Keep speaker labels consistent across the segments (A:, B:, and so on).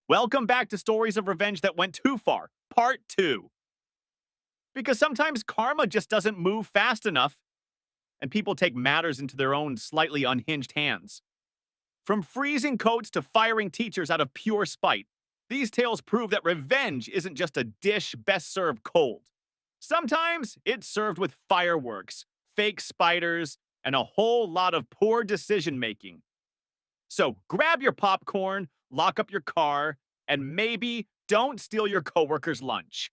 A: Welcome back to Stories of Revenge That Went Too Far, Part 2. Because sometimes karma just doesn't move fast enough, and people take matters into their own slightly unhinged hands. From freezing coats to firing teachers out of pure spite, these tales prove that revenge isn't just a dish best served cold. Sometimes it's served with fireworks, fake spiders, and a whole lot of poor decision making. So grab your popcorn, lock up your car, and maybe don't steal your coworker's lunch.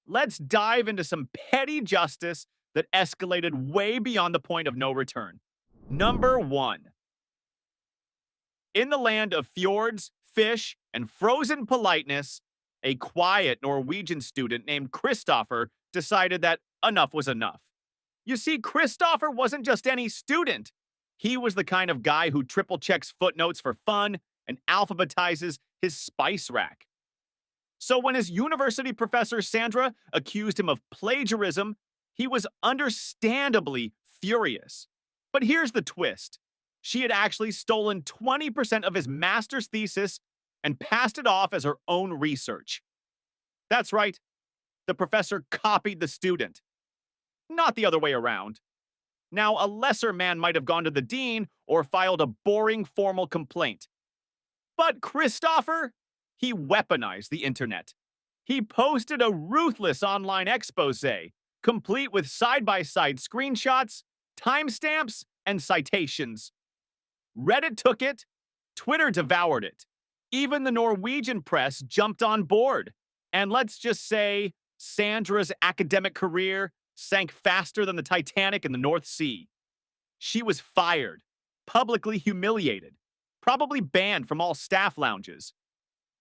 A: Let's dive into some petty justice that escalated way beyond the point of no return. Number 1. In the land of fjords, fish, and frozen politeness, a quiet Norwegian student named Kristoffer decided that enough was enough. You see, Kristoffer wasn't just any student. He was the kind of guy who triple checks footnotes for fun and alphabetizes his spice rack. So when his university professor Sandra accused him of plagiarism, he was understandably furious. But here's the twist. She had actually stolen 20% of his master's thesis and passed it off as her own research. That's right. The professor copied the student. Not the other way around. Now, a lesser man might have gone to the dean or filed a boring formal complaint. But Kristoffer, he weaponized the internet. He posted a ruthless online expose, complete with side-by-side screenshots, timestamps, and citations. Reddit took it, Twitter devoured it. Even the Norwegian press jumped on board. And let's just say Sandra's academic career sank faster than the Titanic in the North Sea. She was fired, publicly humiliated, probably banned from all staff lounges.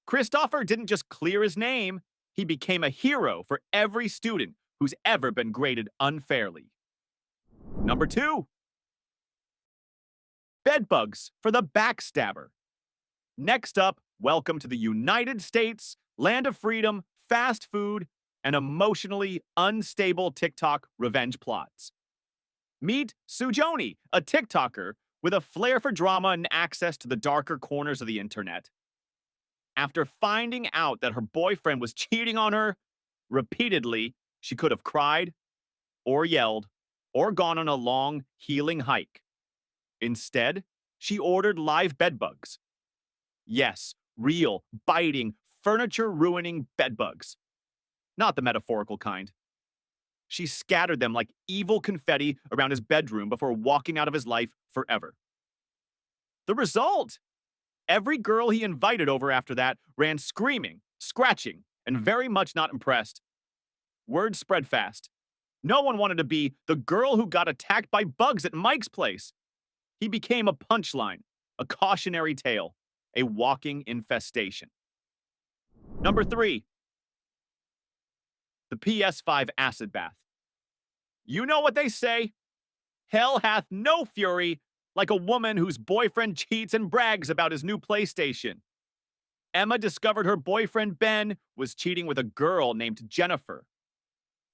A: Kristoffer didn't just clear his name, he became a hero for every student who's ever been graded unfairly. Number 2. Bedbugs for the Backstabber. Next up, welcome to the United States, land of freedom, fast food, and emotionally unstable TikTok revenge plots. Meet Sujoni, a TikToker with a flair for drama and access to the darker corners of the internet. After finding out that her boyfriend was cheating on her repeatedly, she could have cried, or yelled, or gone on a long, healing hike. Instead, she ordered live bedbugs. Yes, real, biting, furniture-ruining bedbugs. Not the metaphorical kind. She scattered them like evil confetti around his bedroom before walking out of his life forever. The result? Every girl he invited over after that ran screaming, scratching, and very much not impressed. Word spread fast. No one wanted to be the girl who got attacked by bugs at Mike's place. He became a punchline, a cautionary tale, a walking infestation. Number 3. The PS5 Acid Bath. You know what they say? Hell hath no fury like a woman whose boyfriend cheats and brags about his new PlayStation. Emma discovered her boyfriend Ben was cheating with a girl named Jennifer.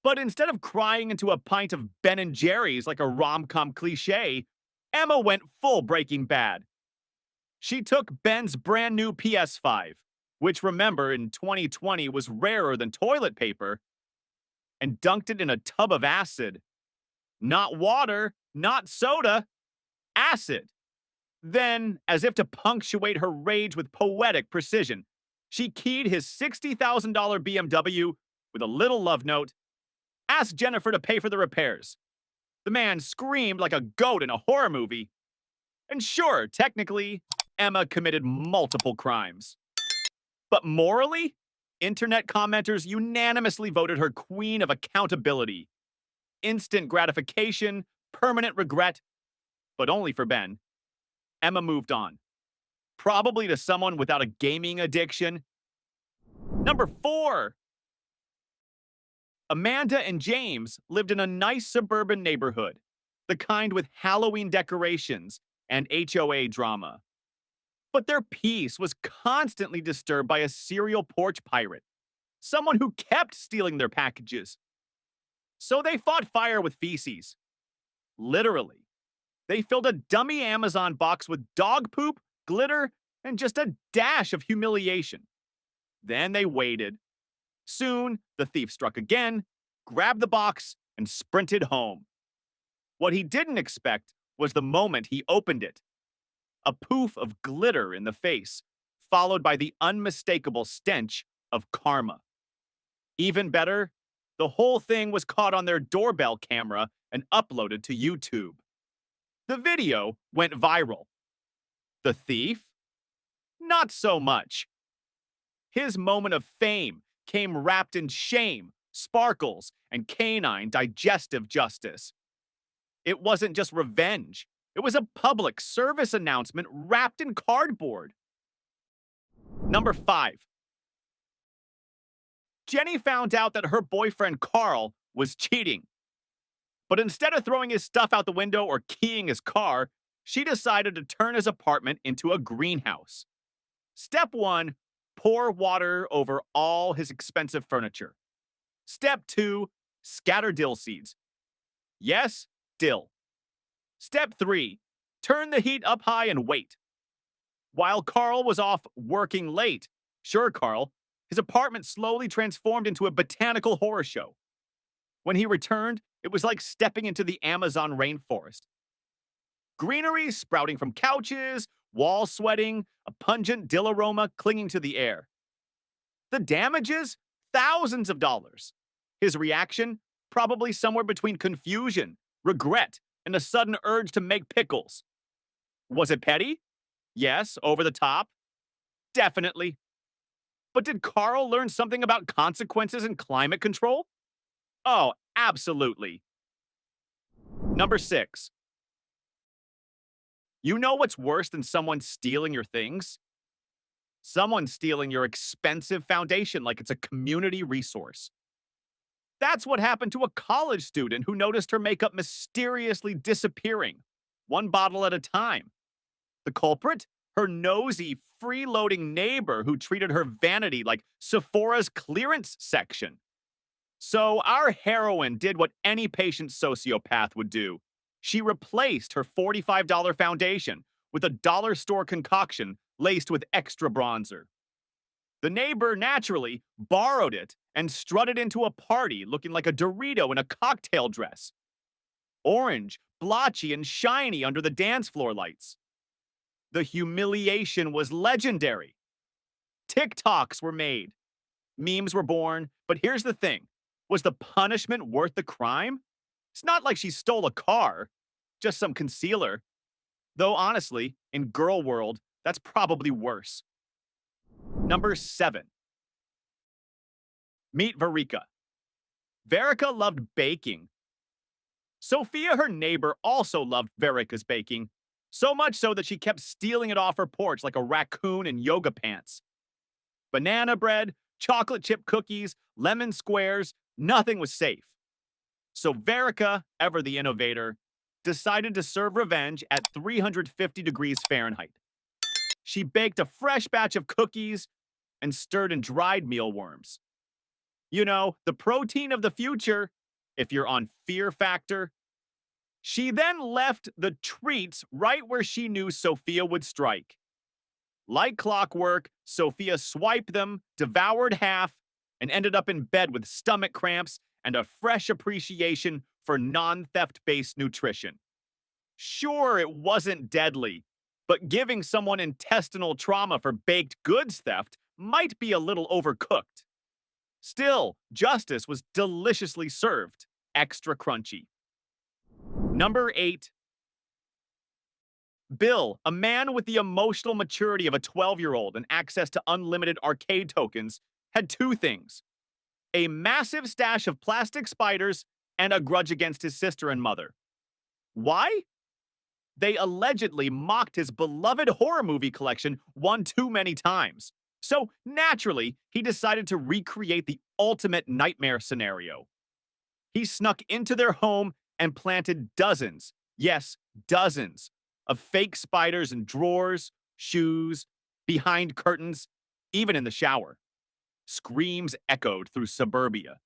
A: But instead of crying into a pint of Ben and Jerry's like a rom-com cliche, Emma went full Breaking Bad. She took Ben's brand new PS5, which remember in 2020 was rarer than toilet paper, and dunked it in a tub of acid. Not water, not soda, acid. Then, as if to punctuate her rage with poetic precision, she keyed his $60,000 BMW with a little love note, asked Jennifer to pay for the repairs. The man screamed like a goat in a horror movie. And sure, technically, Emma committed multiple crimes. But morally, internet commenters unanimously voted her queen of accountability. Instant gratification, permanent regret, but only for Ben. Emma moved on. Probably to someone without a gaming addiction. Number 4. Amanda and James lived in a nice suburban neighborhood, the kind with Halloween decorations and HOA drama. But their peace was constantly disturbed by a serial porch pirate, someone who kept stealing their packages. So they fought fire with feces. Literally. They filled a dummy Amazon box with dog poop, glitter, and just a dash of humiliation. Then they waited. Soon, the thief struck again, grabbed the box, and sprinted home. What he didn't expect was the moment he opened it. A poof of glitter in the face, followed by the unmistakable stench of karma. Even better, the whole thing was caught on their doorbell camera and uploaded to YouTube. The video went viral. The thief? Not so much. His moment of fame came wrapped in shame, sparkles, and canine digestive justice. It wasn't just revenge. It was a public service announcement wrapped in cardboard. Number 5. Jenny found out that her boyfriend Carl was cheating. But instead of throwing his stuff out the window or keying his car, she decided to turn his apartment into a greenhouse. Step 1, pour water over all his expensive furniture. Step 2, scatter dill seeds. Yes, dill. Step 3, turn the heat up high and wait. While Carl was off working late, sure, Carl, his apartment slowly transformed into a botanical horror show. When he returned, it was like stepping into the Amazon rainforest. Greenery sprouting from couches, walls sweating, a pungent dill aroma clinging to the air. The damages? Thousands of dollars. His reaction? Probably somewhere between confusion, regret, and a sudden urge to make pickles. Was it petty? Yes, over the top? Definitely. But did Carl learn something about consequences and climate control? Oh, absolutely. Number 6. You know what's worse than someone stealing your things? Someone stealing your expensive foundation like it's a community resource. That's what happened to a college student who noticed her makeup mysteriously disappearing, one bottle at a time. The culprit? Her nosy, freeloading neighbor who treated her vanity like Sephora's clearance section. So our heroine did what any patient sociopath would do. She replaced her $45 foundation with a dollar store concoction laced with extra bronzer. The neighbor naturally borrowed it and strutted into a party looking like a Dorito in a cocktail dress. Orange, blotchy, and shiny under the dance floor lights. The humiliation was legendary. TikToks were made. Memes were born. But here's the thing. Was the punishment worth the crime? It's not like she stole a car. Just some concealer. Though honestly, in girl world, that's probably worse. Number 7. Meet Verica. Verica loved baking. Sophia, her neighbor, also loved Verica's baking. So much so that she kept stealing it off her porch like a raccoon in yoga pants. Banana bread, chocolate chip cookies, lemon squares, nothing was safe. So Verica, ever the innovator, decided to serve revenge at 350 degrees Fahrenheit. She baked a fresh batch of cookies and stirred in dried mealworms. You know, the protein of the future, if you're on Fear Factor. She then left the treats right where she knew Sophia would strike. Like clockwork, Sophia swiped them, devoured half, and ended up in bed with stomach cramps and a fresh appreciation for non-theft-based nutrition. Sure, it wasn't deadly, but giving someone intestinal trauma for baked goods theft might be a little overcooked. Still, justice was deliciously served, extra crunchy. Number 8. Bill, a man with the emotional maturity of a 12-year-old and access to unlimited arcade tokens, had 2 things: a massive stash of plastic spiders and a grudge against his sister and mother. Why? They allegedly mocked his beloved horror movie collection one too many times. So, naturally, he decided to recreate the ultimate nightmare scenario. He snuck into their home and planted dozens, yes, dozens, of fake spiders in drawers, shoes, behind curtains, even in the shower. Screams echoed through suburbia.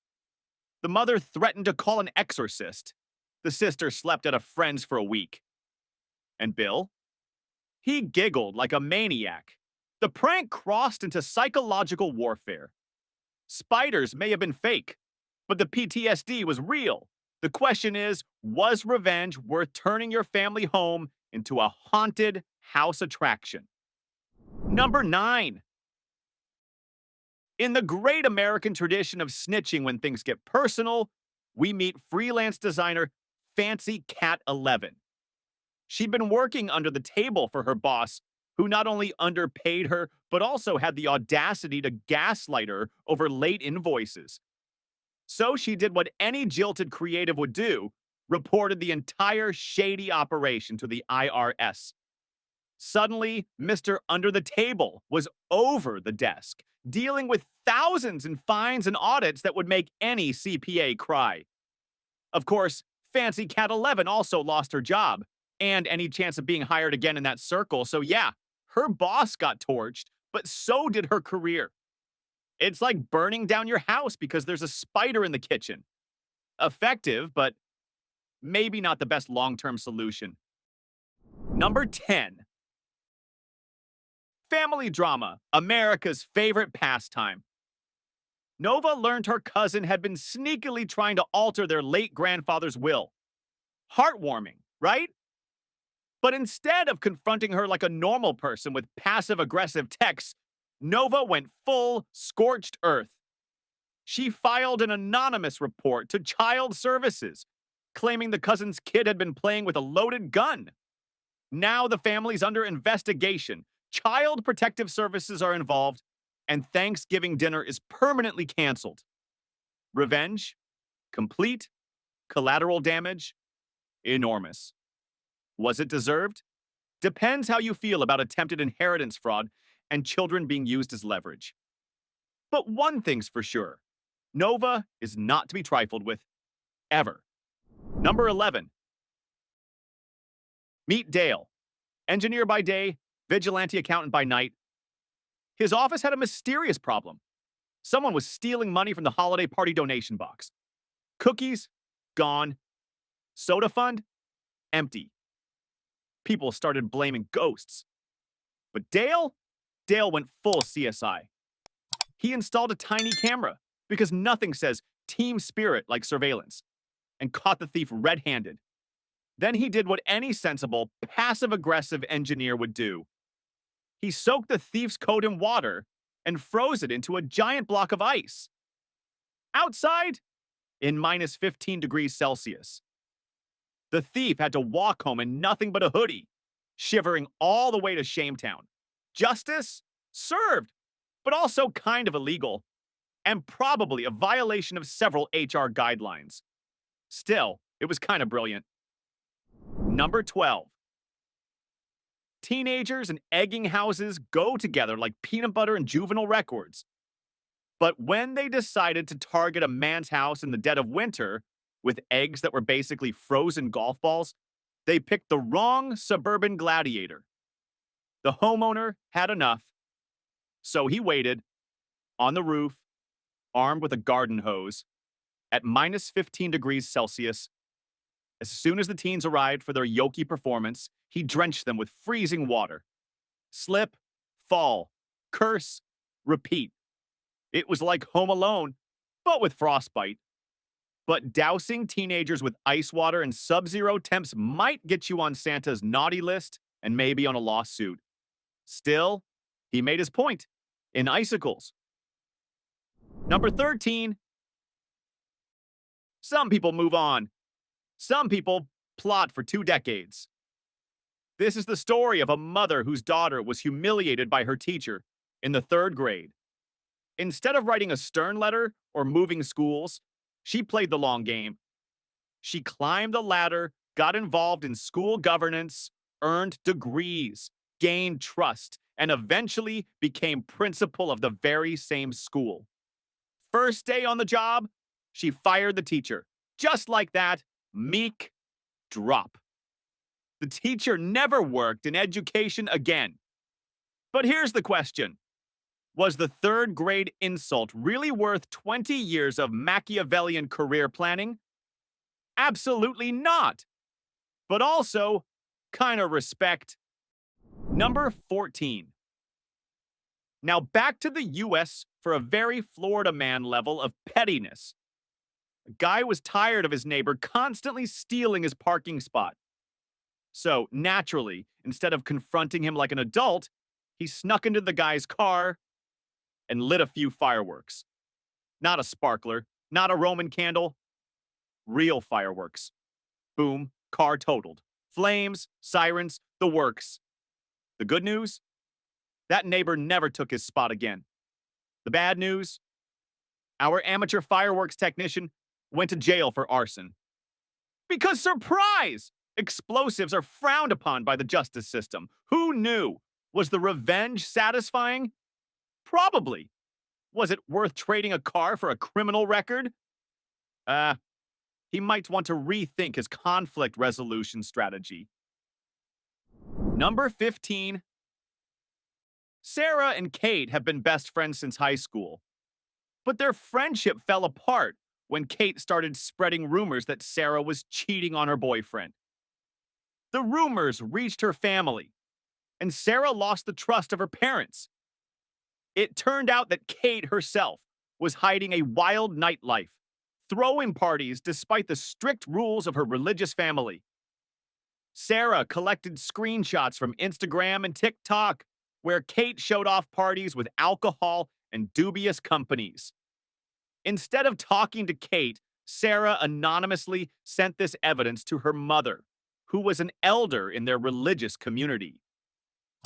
A: The mother threatened to call an exorcist. The sister slept at a friend's for a week. And Bill? He giggled like a maniac. The prank crossed into psychological warfare. Spiders may have been fake, but the PTSD was real. The question is, was revenge worth turning your family home into a haunted house attraction? Number 9. In the great American tradition of snitching when things get personal, we meet freelance designer Fancy Cat 11. She'd been working under the table for her boss, who not only underpaid her, but also had the audacity to gaslight her over late invoices. So she did what any jilted creative would do, reported the entire shady operation to the IRS. Suddenly, Mr. Under the Table was over the desk, dealing with thousands in fines and audits that would make any CPA cry. Of course, Fancy Cat 11 also lost her job, and any chance of being hired again in that circle, so yeah, her boss got torched, but so did her career. It's like burning down your house because there's a spider in the kitchen. Effective, but maybe not the best long-term solution. Number 10. Family drama, America's favorite pastime. Nova learned her cousin had been sneakily trying to alter their late grandfather's will. Heartwarming, right? But instead of confronting her like a normal person with passive-aggressive texts, Nova went full scorched earth. She filed an anonymous report to Child Services, claiming the cousin's kid had been playing with a loaded gun. Now the family's under investigation. Child Protective Services are involved, and Thanksgiving dinner is permanently canceled. Revenge? Complete. Collateral damage? Enormous. Was it deserved? Depends how you feel about attempted inheritance fraud and children being used as leverage. But one thing's for sure. Nova is not to be trifled with. Ever. Number 11. Meet Dale. Engineer by day, vigilante accountant by night. His office had a mysterious problem. Someone was stealing money from the holiday party donation box. Cookies? Gone. Soda fund? Empty. People started blaming ghosts. But Dale? Dale went full CSI. He installed a tiny camera because nothing says team spirit like surveillance, and caught the thief red-handed. Then he did what any sensible, passive-aggressive engineer would do. He soaked the thief's coat in water and froze it into a giant block of ice. Outside, in minus 15 degrees Celsius. The thief had to walk home in nothing but a hoodie, shivering all the way to Shametown. Justice? Served, but also kind of illegal, and probably a violation of several HR guidelines. Still, it was kind of brilliant. Number 12. Teenagers and egging houses go together like peanut butter and juvenile records. But when they decided to target a man's house in the dead of winter with eggs that were basically frozen golf balls, they picked the wrong suburban gladiator. The homeowner had enough, so he waited on the roof, armed with a garden hose, at minus 15 degrees Celsius. As soon as the teens arrived for their Yoki performance, he drenched them with freezing water. Slip, fall, curse, repeat. It was like Home Alone, but with frostbite. But dousing teenagers with ice water and sub-zero temps might get you on Santa's naughty list and maybe on a lawsuit. Still, he made his point in icicles. Number 13. Some people move on. Some people plot for 2 decades. This is the story of a mother whose daughter was humiliated by her teacher in the 3rd grade. Instead of writing a stern letter or moving schools, she played the long game. She climbed the ladder, got involved in school governance, earned degrees, gained trust, and eventually became principal of the very same school. First day on the job, she fired the teacher. Just like that, meek drop. The teacher never worked in education again. But here's the question. Was the 3rd grade insult really worth 20 years of Machiavellian career planning? Absolutely not. But also, kind of respect. Number 14. Now back to the US for a very Florida man level of pettiness. A guy was tired of his neighbor constantly stealing his parking spot. So, naturally, instead of confronting him like an adult, he snuck into the guy's car and lit a few fireworks. Not a sparkler, not a Roman candle, real fireworks. Boom, car totaled. Flames, sirens, the works. The good news? That neighbor never took his spot again. The bad news? Our amateur fireworks technician went to jail for arson. Because, surprise! Explosives are frowned upon by the justice system. Who knew? Was the revenge satisfying? Probably. Was it worth trading a car for a criminal record? He might want to rethink his conflict resolution strategy. Number 15. Sarah and Kate have been best friends since high school. But their friendship fell apart when Kate started spreading rumors that Sarah was cheating on her boyfriend. The rumors reached her family, and Sarah lost the trust of her parents. It turned out that Kate herself was hiding a wild nightlife, throwing parties despite the strict rules of her religious family. Sarah collected screenshots from Instagram and TikTok, where Kate showed off parties with alcohol and dubious companies. Instead of talking to Kate, Sarah anonymously sent this evidence to her mother, who was an elder in their religious community.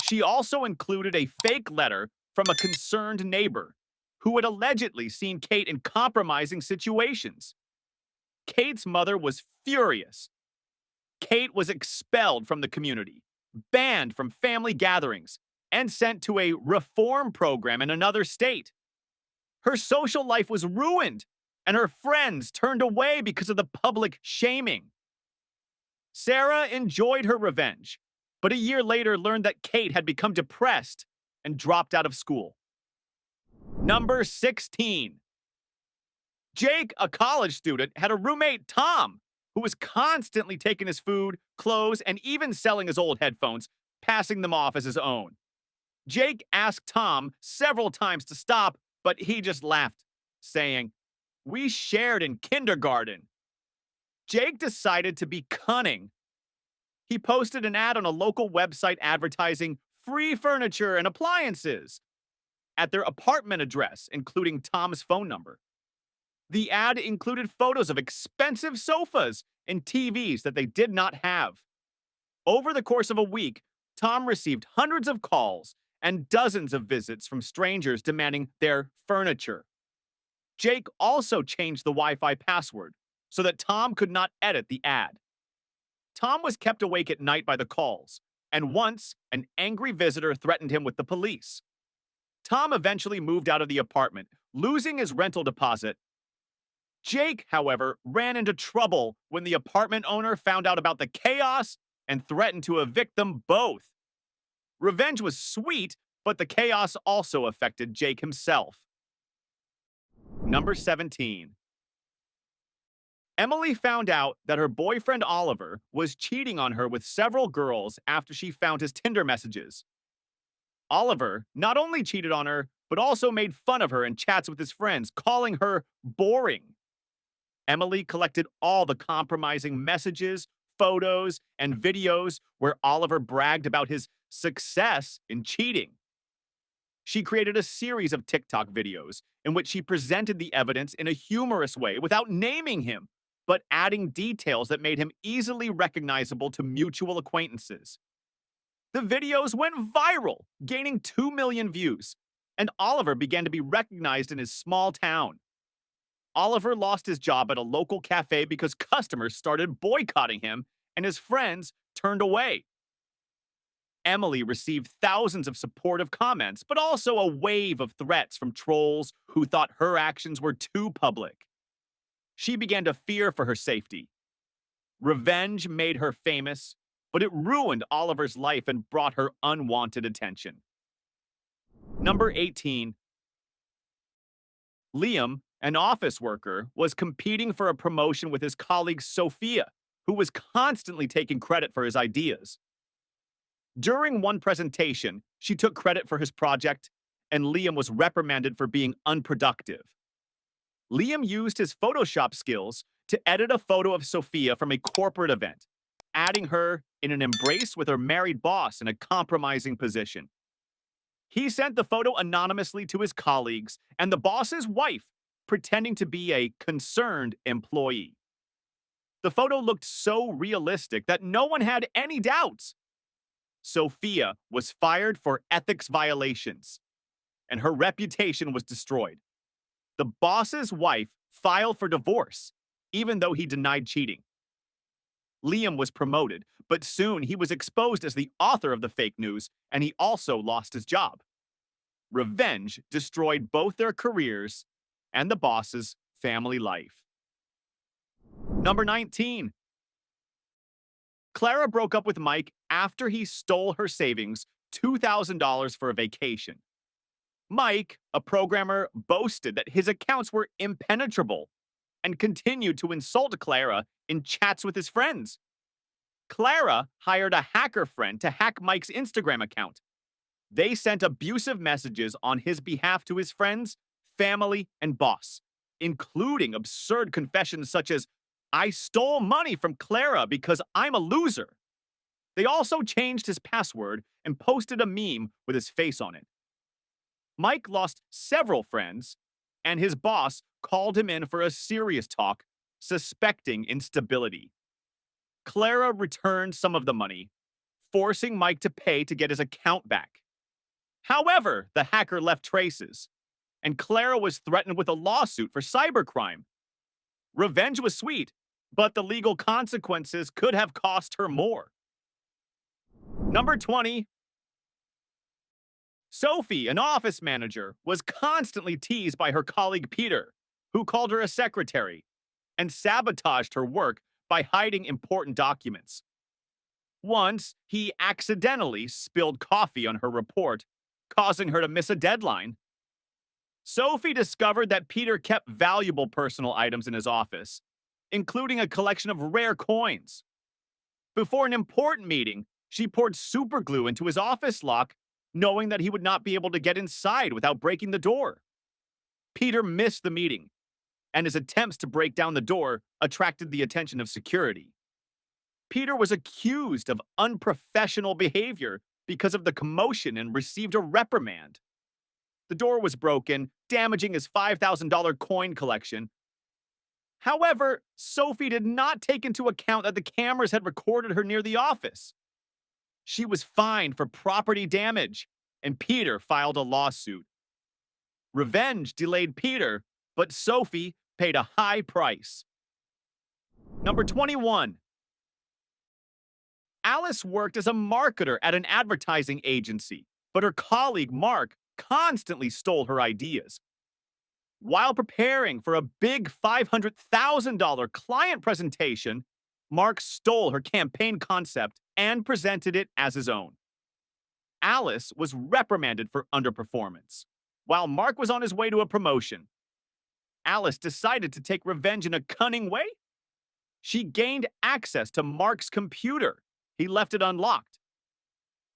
A: She also included a fake letter from a concerned neighbor who had allegedly seen Kate in compromising situations. Kate's mother was furious. Kate was expelled from the community, banned from family gatherings, and sent to a reform program in another state. Her social life was ruined, and her friends turned away because of the public shaming. Sarah enjoyed her revenge, but a year later learned that Kate had become depressed and dropped out of school. Number 16. Jake, a college student, had a roommate, Tom, who was constantly taking his food, clothes, and even selling his old headphones, passing them off as his own. Jake asked Tom several times to stop, but he just laughed, saying, "We shared in kindergarten." Jake decided to be cunning. He posted an ad on a local website advertising free furniture and appliances at their apartment address, including Tom's phone number. The ad included photos of expensive sofas and TVs that they did not have. Over the course of a week, Tom received hundreds of calls and dozens of visits from strangers demanding their furniture. Jake also changed the Wi-Fi password so that Tom could not edit the ad. Tom was kept awake at night by the calls, and once an angry visitor threatened him with the police. Tom eventually moved out of the apartment, losing his rental deposit. Jake, however, ran into trouble when the apartment owner found out about the chaos and threatened to evict them both. Revenge was sweet, but the chaos also affected Jake himself. Number 17. Emily found out that her boyfriend Oliver was cheating on her with several girls after she found his Tinder messages. Oliver not only cheated on her, but also made fun of her in chats with his friends, calling her boring. Emily collected all the compromising messages, photos, and videos where Oliver bragged about his success in cheating. She created a series of TikTok videos in which she presented the evidence in a humorous way without naming him, but adding details that made him easily recognizable to mutual acquaintances. The videos went viral, gaining 2 million views, and Oliver began to be recognized in his small town. Oliver lost his job at a local cafe because customers started boycotting him, and his friends turned away. Emily received thousands of supportive comments, but also a wave of threats from trolls who thought her actions were too public. She began to fear for her safety. Revenge made her famous, but it ruined Oliver's life and brought her unwanted attention. Number 18. Liam, an office worker, was competing for a promotion with his colleague Sophia, who was constantly taking credit for his ideas. During one presentation, she took credit for his project, and Liam was reprimanded for being unproductive. Liam used his Photoshop skills to edit a photo of Sophia from a corporate event, adding her in an embrace with her married boss in a compromising position. He sent the photo anonymously to his colleagues and the boss's wife, pretending to be a concerned employee. The photo looked so realistic that no one had any doubts. Sophia was fired for ethics violations, and her reputation was destroyed. The boss's wife filed for divorce, even though he denied cheating. Liam was promoted, but soon he was exposed as the author of the fake news, and he also lost his job. Revenge destroyed both their careers and the boss's family life. Number 19. Clara broke up with Mike after he stole her savings, $2,000 for a vacation. Mike, a programmer, boasted that his accounts were impenetrable and continued to insult Clara in chats with his friends. Clara hired a hacker friend to hack Mike's Instagram account. They sent abusive messages on his behalf to his friends, family, and boss, including absurd confessions such as, "I stole money from Clara because I'm a loser." They also changed his password and posted a meme with his face on it. Mike lost several friends, and his boss called him in for a serious talk, suspecting instability. Clara returned some of the money, forcing Mike to pay to get his account back. However, the hacker left traces, and Clara was threatened with a lawsuit for cybercrime. Revenge was sweet, but the legal consequences could have cost her more. Number 20. Sophie, an office manager, was constantly teased by her colleague Peter, who called her a secretary, and sabotaged her work by hiding important documents. Once, he accidentally spilled coffee on her report, causing her to miss a deadline. Sophie discovered that Peter kept valuable personal items in his office, including a collection of rare coins. Before an important meeting, she poured super glue into his office lock, knowing that he would not be able to get inside without breaking the door. Peter missed the meeting, and his attempts to break down the door attracted the attention of security. Peter was accused of unprofessional behavior because of the commotion and received a reprimand. The door was broken, damaging his $5,000 coin collection. However, Sophie did not take into account that the cameras had recorded her near the office. She was fined for property damage, and Peter filed a lawsuit. Revenge delayed Peter, but Sophie paid a high price. Number 21. Alice worked as a marketer at an advertising agency, but her colleague Mark constantly stole her ideas. While preparing for a big $500,000 client presentation, Mark stole her campaign concept and presented it as his own. Alice was reprimanded for underperformance, while Mark was on his way to a promotion. Alice decided to take revenge in a cunning way. She gained access to Mark's computer. He left it unlocked,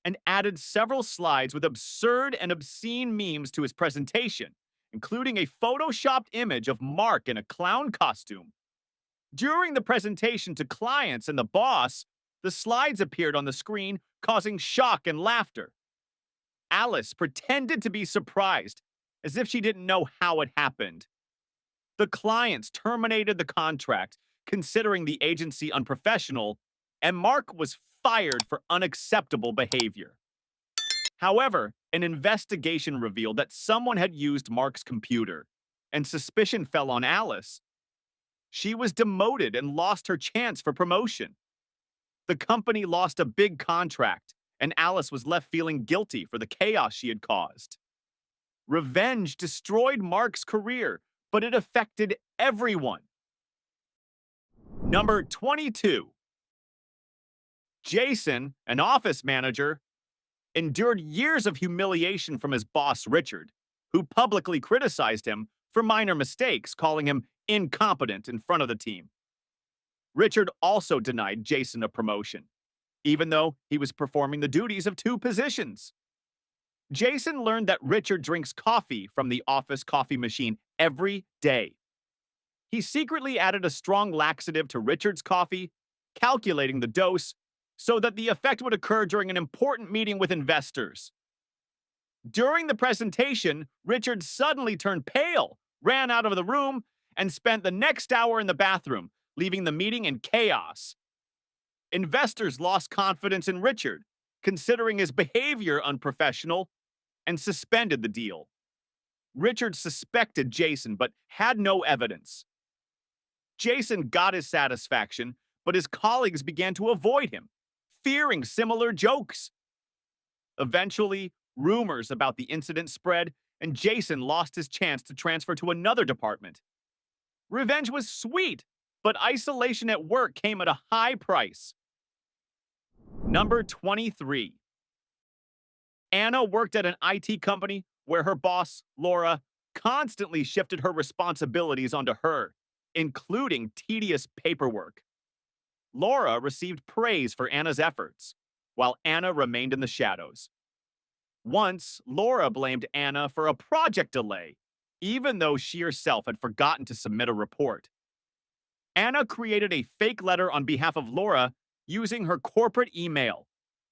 A: and added several slides with absurd and obscene memes to his presentation, including a photoshopped image of Mark in a clown costume. During the presentation to clients and the boss, the slides appeared on the screen, causing shock and laughter. Alice pretended to be surprised, as if she didn't know how it happened. The clients terminated the contract, considering the agency unprofessional, and Mark was fired for unacceptable behavior. However, an investigation revealed that someone had used Mark's computer, and suspicion fell on Alice. She was demoted and lost her chance for promotion. The company lost a big contract, and Alice was left feeling guilty for the chaos she had caused. Revenge destroyed Mark's career, but it affected everyone. Number 22. Jason, an office manager, endured years of humiliation from his boss, Richard, who publicly criticized him for minor mistakes, calling him incompetent in front of the team. Richard also denied Jason a promotion, even though he was performing the duties of two positions. Jason learned that Richard drinks coffee from the office coffee machine every day. He secretly added a strong laxative to Richard's coffee, calculating the dose so that the effect would occur during an important meeting with investors. During the presentation, Richard suddenly turned pale, ran out of the room, and spent the next hour in the bathroom, leaving the meeting in chaos. Investors lost confidence in Richard, considering his behavior unprofessional, and suspended the deal. Richard suspected Jason, but had no evidence. Jason got his satisfaction, but his colleagues began to avoid him, fearing similar jokes. Eventually, rumors about the incident spread, and Jason lost his chance to transfer to another department. Revenge was sweet, but isolation at work came at a high price. Number 23. Anna worked at an IT company where her boss, Laura, constantly shifted her responsibilities onto her, including tedious paperwork. Laura received praise for Anna's efforts, while Anna remained in the shadows. Once, Laura blamed Anna for a project delay, even though she herself had forgotten to submit a report. Anna created a fake letter on behalf of Laura using her corporate email.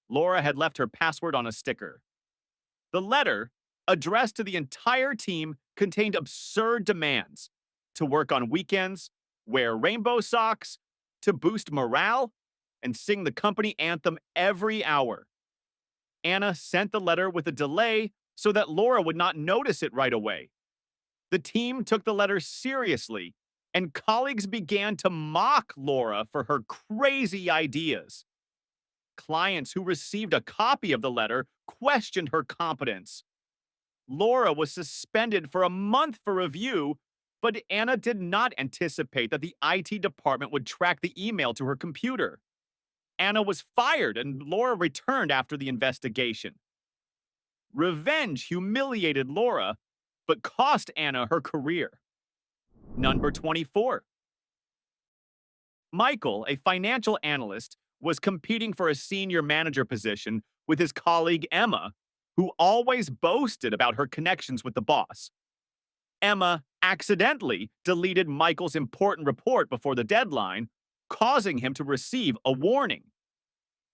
A: Laura had left her password on a sticker. The letter, addressed to the entire team, contained absurd demands to work on weekends, wear rainbow socks, to boost morale, and sing the company anthem every hour. Anna sent the letter with a delay so that Laura would not notice it right away. The team took the letter seriously, and colleagues began to mock Laura for her crazy ideas. Clients who received a copy of the letter questioned her competence. Laura was suspended for a month for review, but Anna did not anticipate that the IT department would track the email to her computer. Anna was fired, and Laura returned after the investigation. Revenge humiliated Laura, but cost Anna her career. Number 24. Michael, a financial analyst, was competing for a senior manager position with his colleague Emma, who always boasted about her connections with the boss. Emma accidentally deleted Michael's important report before the deadline, causing him to receive a warning.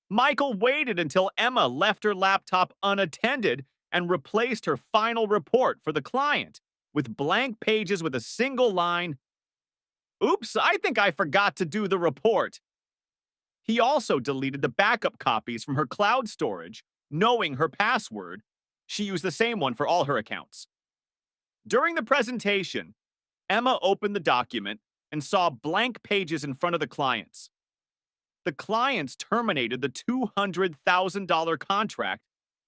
A: Michael waited until Emma left her laptop unattended and replaced her final report for the client with blank pages with a single line, "Oops, I think I forgot to do the report." He also deleted the backup copies from her cloud storage, knowing her password. She used the same one for all her accounts. During the presentation, Emma opened the document and saw blank pages in front of the clients. The clients terminated the $200,000 contract,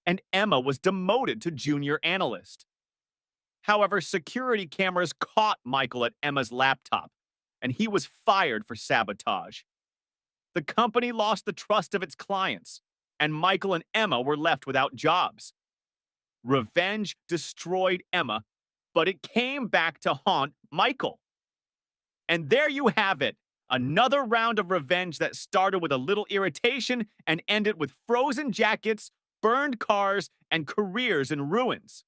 A: and Emma was demoted to junior analyst. However, security cameras caught Michael at Emma's laptop, and he was fired for sabotage. The company lost the trust of its clients, and Michael and Emma were left without jobs. Revenge destroyed Emma, but it came back to haunt Michael. And there you have it, another round of revenge that started with a little irritation and ended with frozen jackets, burned cars, and careers in ruins.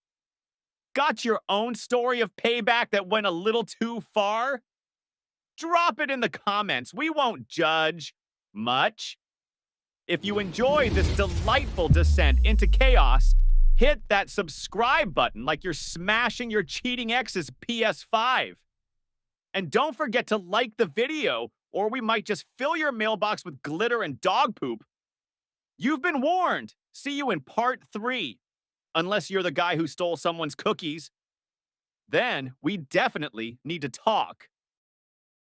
A: Got your own story of payback that went a little too far? Drop it in the comments. We won't judge much. If you enjoyed this delightful descent into chaos, hit that subscribe button like you're smashing your cheating ex's PS5. And don't forget to like the video, or we might just fill your mailbox with glitter and dog poop. You've been warned. See you in part 3. Unless you're the guy who stole someone's cookies. Then we definitely need to talk.